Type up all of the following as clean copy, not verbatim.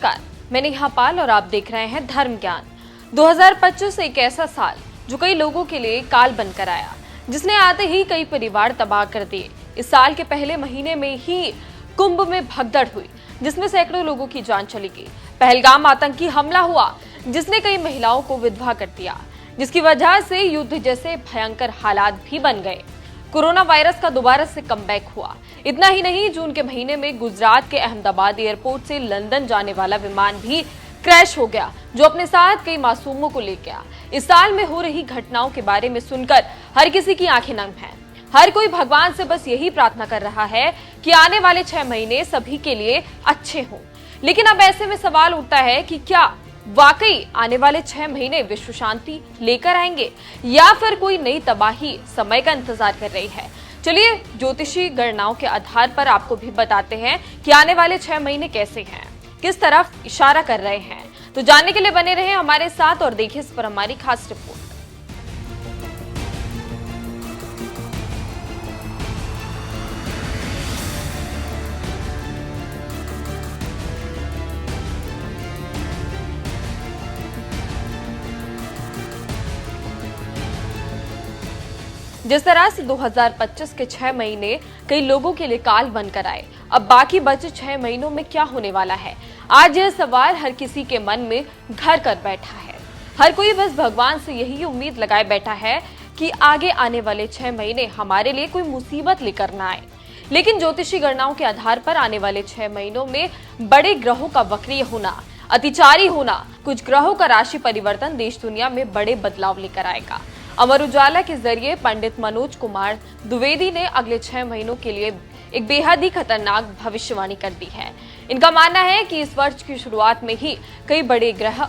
नमस्कार, मैं नेहा पाल और आप देख रहे हैं धर्म ज्ञान। 2025 एक ऐसा साल जो कई लोगों के लिए काल बनकर आया, जिसने आते ही कई परिवार तबाह कर दिए। इस साल के पहले महीने में ही कुंभ में भगदड़ हुई, जिसमें सैकड़ों लोगों की जान चली गई। पहलगाम आतंकी हमला हुआ, जिसने कई महिलाओं को विधवा कर दिया, जिसकी वजह से युद्ध जैसे भयंकर हालात भी बन गए। कोरोना वायरस का दोबारा से कमबैक हुआ। इतना ही नहीं, जून के महीने में गुजरात के अहमदाबाद एयरपोर्ट से लंदन जाने वाला विमान भी क्रैश हो गया, जो अपने साथ कई मासूमों को ले गया। इस साल में हो रही घटनाओं के बारे में सुनकर हर किसी की आंखें नम हैं। हर कोई भगवान से बस यही प्रार्थना कर रहा है कि आने वाले 6 महीने सभी के लिए अच्छे हों। लेकिन अब ऐसे में सवाल उठता है कि क्या वाकई आने वाले 6 महीने विश्व शांति लेकर आएंगे या फिर कोई नई तबाही समय का इंतजार कर रही है। चलिए ज्योतिषी गणनाओं के आधार पर आपको भी बताते हैं कि आने वाले 6 महीने कैसे हैं, किस तरफ इशारा कर रहे हैं। तो जानने के लिए बने रहें हमारे साथ और देखिए इस पर हमारी खास रिपोर्ट। जिस तरह से 2025 के 6 महीने कई लोगों के लिए काल बनकर आए, अब बाकी बचे 6 महीनों में क्या होने वाला है, आज यह सवाल हर किसी के मन में घर कर बैठा है। हर कोई बस भगवान से यही उम्मीद लगाए बैठा है कि आगे आने वाले 6 महीने हमारे लिए कोई मुसीबत लेकर ना आए। लेकिन ज्योतिषी गणनाओं के आधार पर आने वाले 6 महीनों में बड़े ग्रहों का वक्रीय होना, अतिचारी होना, कुछ ग्रहों का राशि परिवर्तन देश दुनिया में बड़े बदलाव लेकर आएगा। अमर उजाला के जरिए पंडित मनोज कुमार द्विवेदी ने अगले 6 महीनों के लिए एक बेहद ही खतरनाक भविष्यवाणी कर दी है। इनका मानना है कि इस वर्ष की शुरुआत में ही कई बड़े ग्रह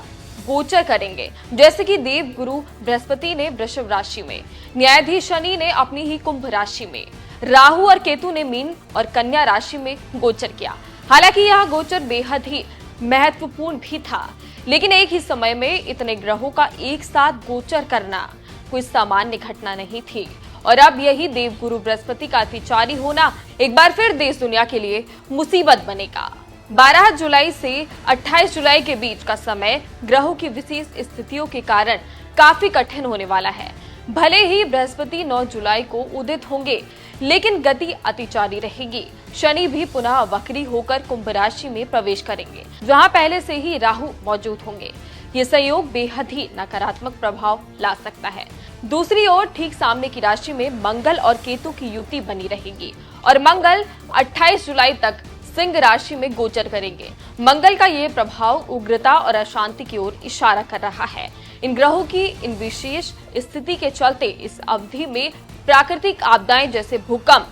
गोचर करेंगे, जैसे कि देव गुरु बृहस्पति ने वृषभ राशि में, न्यायाधीश शनि ने अपनी ही कुंभ राशि में, राहु और केतु ने मीन और कन्या राशि में गोचर किया। हालांकि यह गोचर बेहद ही महत्वपूर्ण भी था, लेकिन एक ही समय में इतने ग्रहों का एक साथ गोचर करना कोई सामान्य घटना नहीं थी। और अब यही देवगुरु बृहस्पति का अतिचारी होना एक बार फिर देश दुनिया के लिए मुसीबत बनेगा। 12 जुलाई से 28 जुलाई के बीच का समय ग्रहों की विशेष स्थितियों के कारण काफी कठिन होने वाला है। भले ही बृहस्पति 9 जुलाई को उदित होंगे, लेकिन गति अतिचारी रहेगी। शनि भी पुनः वक्री होकर कुंभ राशि में प्रवेश करेंगे, जहां पहले से ही राहु मौजूद होंगे। ये संयोग बेहद ही नकारात्मक प्रभाव ला सकता है। दूसरी ओर ठीक सामने की राशि में मंगल और केतु की युति बनी रहेगी और मंगल 28 जुलाई तक सिंह राशि में गोचर करेंगे। मंगल का ये प्रभाव उग्रता और अशांति की ओर इशारा कर रहा है। इन ग्रहों की इन विशेष स्थिति के चलते इस अवधि में प्राकृतिक आपदाएं जैसे भूकंप,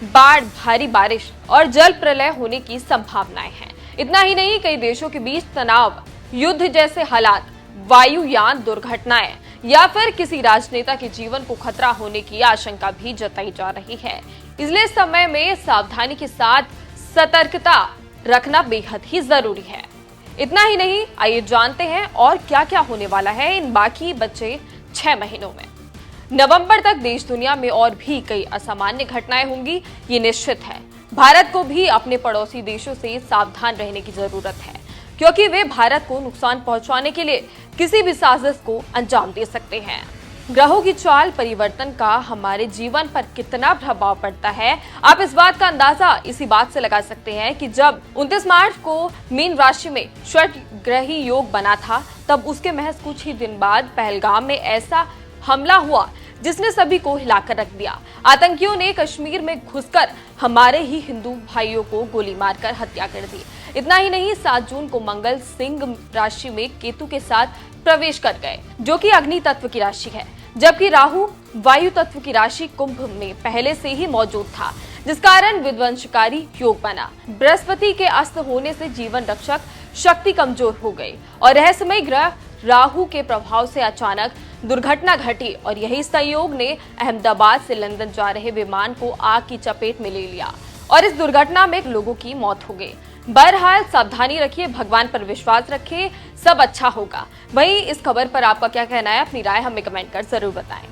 बाढ़, भारी बारिश और जल प्रलय होने की संभावनाएं हैं। इतना ही नहीं, कई देशों के बीच तनाव, युद्ध जैसे हालात, वायुयान दुर्घटनाएं या फिर किसी राजनेता के जीवन को खतरा होने की आशंका भी जताई जा रही है। इसलिए इस समय में सावधानी के साथ सतर्कता रखना बेहद ही जरूरी है। इतना ही नहीं, आइए जानते हैं और क्या क्या होने वाला है इन बाकी बचे 6 महीनों में। नवंबर तक देश दुनिया में और भी कई असामान्य घटनाएं होंगी, ये निश्चित है। भारत को भी अपने पड़ोसी देशों से सावधान रहने की जरूरत है, क्योंकि वे भारत को नुकसान पहुंचाने के लिए किसी भी साजिश को अंजाम दे सकते हैं। ग्रहों की चाल परिवर्तन का हमारे जीवन पर कितना प्रभाव पड़ता है, आप इस बात का अंदाजा इसी बात से लगा सकते हैं कि जब 29 मार्च को मीन राशि में षट ग्रही योग बना था, तब उसके महज कुछ ही दिन बाद पहलगाम में ऐसा हमला हुआ जिसने सभी को हिलाकर रख दिया। आतंकियों ने कश्मीर में घुसकर हमारे ही हिंदू भाइयों को गोली मारकर हत्या कर दी। इतना ही नहीं, 7 जून को मंगल सिंह राशि में केतु के साथ प्रवेश कर गए, जो कि अग्नि तत्व की राशि है, जबकि राहु वायु तत्व की राशि कुंभ में पहले से ही मौजूद था, जिस कारण विध्वंसकारी योग बना। बृहस्पति के अस्त होने से जीवन रक्षक शक्ति कमजोर हो गई और रहस्यमय ग्रह राहु के प्रभाव से अचानक दुर्घटना घटी और यही संयोग ने अहमदाबाद से लंदन जा रहे विमान को आग की चपेट में ले लिया और इस दुर्घटना में लोगों की मौत हो गई। बहरहाल सावधानी रखिए, भगवान पर विश्वास रखिए, सब अच्छा होगा। वहीं इस खबर पर आपका क्या कहना है, अपनी राय हमें कमेंट कर जरूर बताएं।